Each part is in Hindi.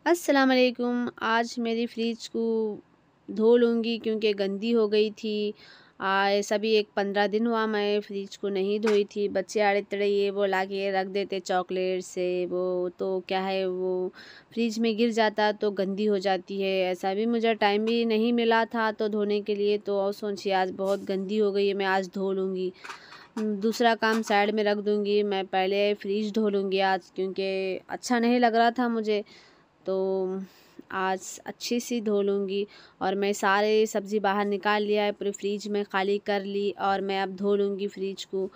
अस्सलाम वालेकुम। आज मेरी फ्रिज को धो लूँगी क्योंकि गंदी हो गई थी। ऐसा भी एक 15 दिन हुआ मैं फ्रिज को नहीं धोई थी। बच्चे आड़े-तड़े ये वो ला के रख देते चॉकलेट से वो, तो क्या है वो फ्रिज में गिर जाता तो गंदी हो जाती है। ऐसा भी मुझे टाइम भी नहीं मिला था तो धोने के लिए, तो और सोचिए आज बहुत गंदी हो गई है, मैं आज धो लूँगी। दूसरा काम साइड में रख दूँगी, मैं पहले फ्रिज धो लूँगी आज क्योंकि अच्छा नहीं लग रहा था मुझे। तो आज अच्छी सी धो लूँगी और मैं सारे सब्ज़ी बाहर निकाल लिया है, पूरे फ्रिज में खाली कर ली और मैं अब धो लूँगी फ्रिज को।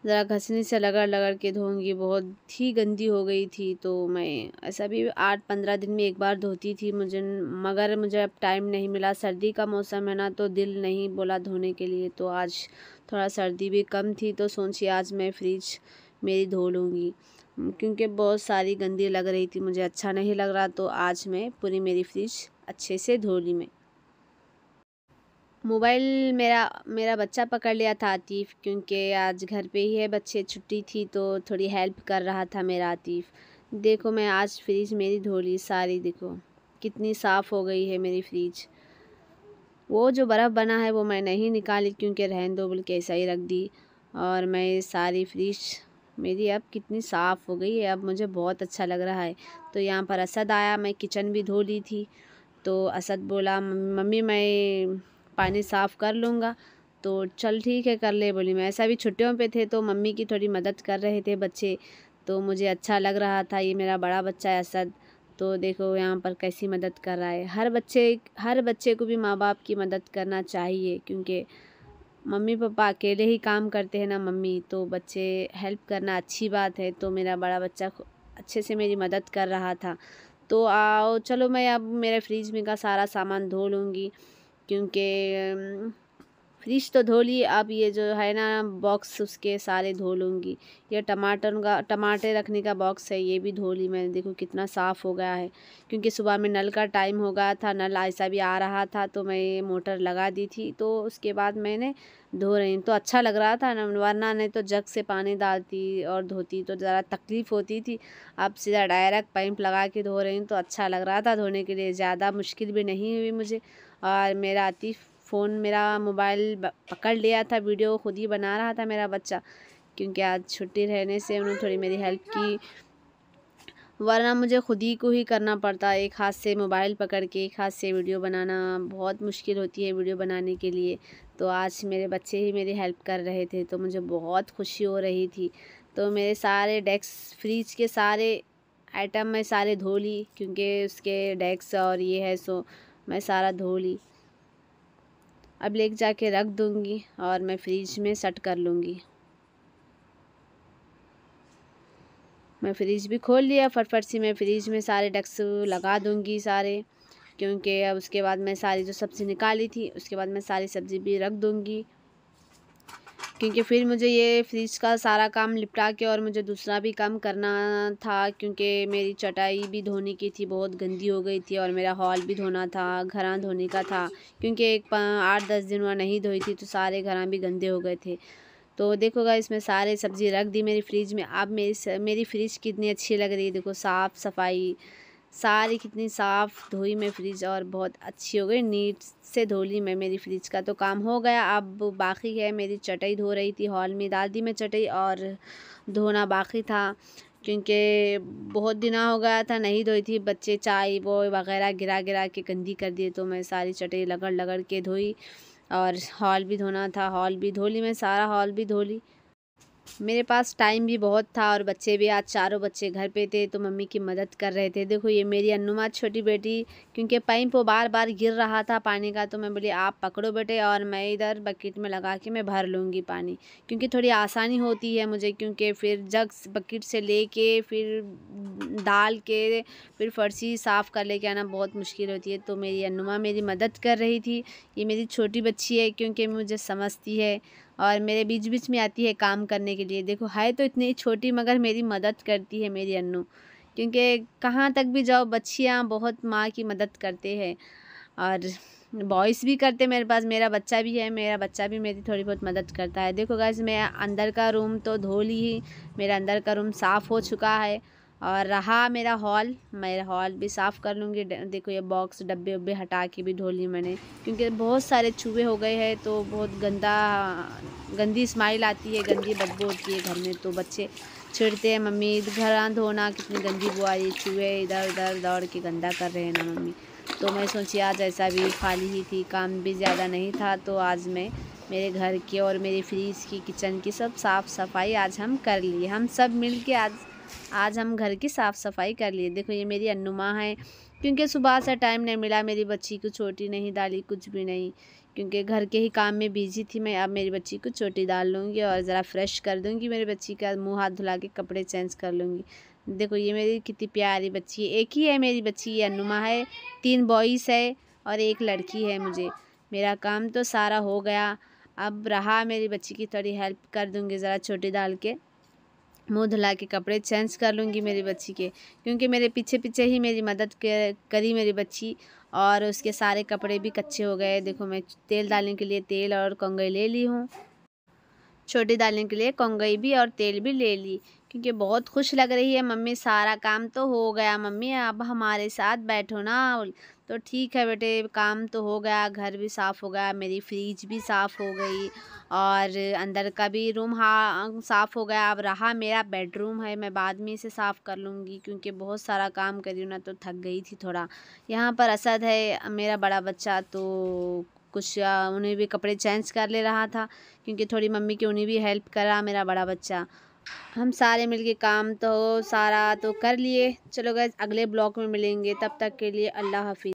ज़रा घसनी से रगड़-रगड़ के धोऊँगी, बहुत ही गंदी हो गई थी। तो मैं ऐसा भी 8-15 दिन में एक बार धोती थी मगर मुझे अब टाइम नहीं मिला। सर्दी का मौसम है ना, तो दिल नहीं बोला धोने के लिए, तो आज थोड़ा सर्दी भी कम थी तो सोची आज मैं फ्रिज मेरी धो लूँगी। क्योंकि बहुत सारी गंदी लग रही थी, मुझे अच्छा नहीं लग रहा, तो आज मैं पूरी मेरी फ्रिज अच्छे से धो ली मैं। मोबाइल मेरा मेरा बच्चा पकड़ लिया था आतिफ़, क्योंकि आज घर पे ही है, बच्चे छुट्टी थी तो थोड़ी हेल्प कर रहा था मेरा आतिफ़। देखो मैं आज फ्रिज मेरी धो ली सारी, देखो कितनी साफ़ हो गई है मेरी फ्रिज। वो जो बर्फ़ बना है वो मैं नहीं निकाली क्योंकि रहने दो बोल के ऐसा ही रख दी। और मैं सारी फ्रिज मेरी अब कितनी साफ़ हो गई है, अब मुझे बहुत अच्छा लग रहा है। तो यहाँ पर असद आया, मैं किचन भी धो ली थी। तो असद बोला मम्मी मैं पानी साफ़ कर लूँगा, तो चल ठीक है कर ले बोली मैं। ऐसा भी छुट्टियों पे थे तो मम्मी की थोड़ी मदद कर रहे थे बच्चे, तो मुझे अच्छा लग रहा था। ये मेरा बड़ा बच्चा है असद, तो देखो यहाँ पर कैसी मदद कर रहा है। हर बच्चे को भी माँ बाप की मदद करना चाहिए, क्योंकि मम्मी पापा अकेले ही काम करते हैं ना मम्मी, तो बच्चे हेल्प करना अच्छी बात है। तो मेरा बड़ा बच्चा अच्छे से मेरी मदद कर रहा था। तो आओ चलो मैं अब मेरे फ्रिज में का सारा सामान धो लूँगी, क्योंकि फ्रिज तो धो ली, अब ये जो है ना बॉक्स उसके सारे धो लूँगी। ये टमाटर रखने का बॉक्स है, ये भी धो ली मैंने, देखो कितना साफ़ हो गया है। क्योंकि सुबह में नल का टाइम हो गया था, नल ऐसा भी आ रहा था तो मैं मोटर लगा दी थी, तो उसके बाद मैंने धो रही हूँ। तो अच्छा लग रहा था ना, वरना नहीं तो जग से पानी डालती और धोती तो ज़रा तकलीफ़ होती थी। अब सीधा डायरेक्ट पाइप लगा के धो रही हूँ तो अच्छा लग रहा था धोने के लिए, ज़्यादा मुश्किल भी नहीं हुई मुझे। और मेरा आतिफ़ मेरा मोबाइल पकड़ लिया था, वीडियो खुद ही बना रहा था मेरा बच्चा, क्योंकि आज छुट्टी रहने से उन्होंने थोड़ी मेरी हेल्प की, वरना मुझे खुद ही को ही करना पड़ता। एक हाथ से मोबाइल पकड़ के एक हाथ से वीडियो बनाना बहुत मुश्किल होती है वीडियो बनाने के लिए। तो आज मेरे बच्चे ही मेरी हेल्प कर रहे थे तो मुझे बहुत खुशी हो रही थी। तो मेरे सारे डेस्क फ्रिज के सारे आइटम मैं सारे धो ली, क्योंकि उसके डेस्क और ये है सो मैं सारा धो ली। अब लेके जाके रख दूँगी और मैं फ्रिज में सेट कर लूँगी। मैं फ्रिज भी खोल लिया, फटफट से मैं फ्रिज में सारे डेस्क लगा दूँगी सारे, क्योंकि अब उसके बाद मैं सारी जो सब्ज़ी निकाली थी उसके बाद मैं सारी सब्ज़ी भी रख दूँगी, क्योंकि फिर मुझे ये फ्रिज का सारा काम निपटा के और मुझे दूसरा भी काम करना था, क्योंकि मेरी चटाई भी धोने की थी, बहुत गंदी हो गई थी, और मेरा हॉल भी धोना था, घरा धोने का था, क्योंकि 8-10 दिन वहाँ नहीं धोई थी तो सारे घरा भी गंदे हो गए थे। तो देखो गाइस मैं सारे सब्ज़ी रख दी मेरी फ्रिज में। अब मेरी फ्रिज कितनी अच्छी लग रही है, देखो साफ़ सफाई सारी कितनी साफ़ धोई मैं फ्रिज, और बहुत अच्छी हो गई, नीट से धो ली मैं। मेरी फ्रिज का तो काम हो गया, अब बाकी है मेरी चटाई धो रही थी, हॉल में डाल दी मैं चटाई और धोना बाकी था, क्योंकि बहुत दिना हो गया था नहीं धोई थी। बच्चे चाय वो वगैरह गिरा गिरा के गंदी कर दिए, तो मैं सारी चटाई लगड़ लगड़ के धोई। और हॉल भी धोना था, हॉल भी धो ली मैं, सारा हॉल भी धो ली। मेरे पास टाइम भी बहुत था और बच्चे भी आज चारों बच्चे घर पे थे तो मम्मी की मदद कर रहे थे। देखो ये मेरी अन्नुमा छोटी बेटी, क्योंकि पाइप वो बार बार गिर रहा था पानी का, तो मैं बोली आप पकड़ो बेटे और मैं इधर बकेट में लगा के मैं भर लूँगी पानी, क्योंकि थोड़ी आसानी होती है मुझे, क्योंकि फिर जग बकेट से लेके फिर डाल के फिर फर्शी साफ़ कर लेके आना बहुत मुश्किल होती है। तो मेरी अन्नुमा मेरी मदद कर रही थी। ये मेरी छोटी बच्ची है, क्योंकि मुझे समझती है और मेरे बीच बीच में आती है काम करने के लिए। देखो है तो इतनी छोटी मगर मेरी मदद करती है मेरी अन्नू, क्योंकि कहाँ तक भी जाओ बच्चियाँ बहुत माँ की मदद करते हैं, और बॉयज़ भी करते मेरे पास, मेरा बच्चा भी है, मेरा बच्चा भी मेरी थोड़ी बहुत मदद करता है। देखो गाइस मैं अंदर का रूम तो धो ली ही, मेरा अंदर का रूम साफ़ हो चुका है, और रहा मेरा हॉल भी साफ़ कर लूँगी। देखो ये बॉक्स डब्बे वब्बे हटा के भी धो ली मैंने, क्योंकि बहुत सारे चूहे हो गए हैं तो बहुत गंदी स्माइल आती है, गंदी बदबू होती है घर में। तो बच्चे छेड़ते हैं, मम्मी घर धोना, कितनी गंदी बू आ रही है, चूहे इधर उधर दौड़ के गंदा कर रहे हैं ना मम्मी। तो मैं सोची आज ऐसा भी खाली ही थी, काम भी ज़्यादा नहीं था, तो आज मैं मेरे घर के और मेरे फ्रिज की, किचन की सब साफ़ सफाई आज हम कर लिए। हम सब मिल के आज हम घर की साफ़ सफाई कर लिए। देखो ये मेरी अन्नू माँ है, क्योंकि सुबह से टाइम नहीं मिला, मेरी बच्ची को छोटी नहीं डाली, कुछ भी नहीं, क्योंकि घर के ही काम में बिजी थी मैं। अब मेरी बच्ची को छोटी डाल लूँगी और ज़रा फ्रेश कर दूँगी मेरी बच्ची का, मुँह हाथ धुला के कपड़े चेंज कर लूँगी। देखो ये मेरी कितनी प्यारी बच्ची है, एक ही है मेरी बच्ची, ये अन्नू माँ है। 3 बॉयज़ है और 1 लड़की है मुझे। मेरा काम तो सारा हो गया, अब रहा मेरी बच्ची की थोड़ी हेल्प कर दूँगी, ज़रा छोटी डाल के मुँह धुला के कपड़े चेंज कर लूँगी मेरी बच्ची के, क्योंकि मेरे पीछे पीछे ही मेरी मदद करी मेरी बच्ची, और उसके सारे कपड़े भी कच्चे हो गए। देखो मैं तेल डालने के लिए तेल और कंघी ले ली हूँ, छोटी डालने के लिए कंघी भी और तेल भी ले ली, क्योंकि बहुत खुश लग रही है मम्मी, सारा काम तो हो गया मम्मी, अब हमारे साथ बैठो ना। तो ठीक है बेटे, काम तो हो गया, घर भी साफ़ हो गया, मेरी फ्रिज भी साफ़ हो गई और अंदर का भी रूम साफ़ हो गया। अब रहा मेरा बेडरूम है, मैं बाद में इसे साफ़ कर लूँगी, क्योंकि बहुत सारा काम करी हूँ ना, तो थक गई थी थोड़ा। यहाँ पर असद है मेरा बड़ा बच्चा, तो कुछ उन्हें भी कपड़े चेंज कर ले रहा था, क्योंकि थोड़ी मम्मी की उन्हें भी हेल्प करा मेरा बड़ा बच्चा। हम सारे मिलके काम तो सारा तो कर लिए। चलो गाइस, अगले ब्लॉग में मिलेंगे, तब तक के लिए अल्लाह हाफिज़।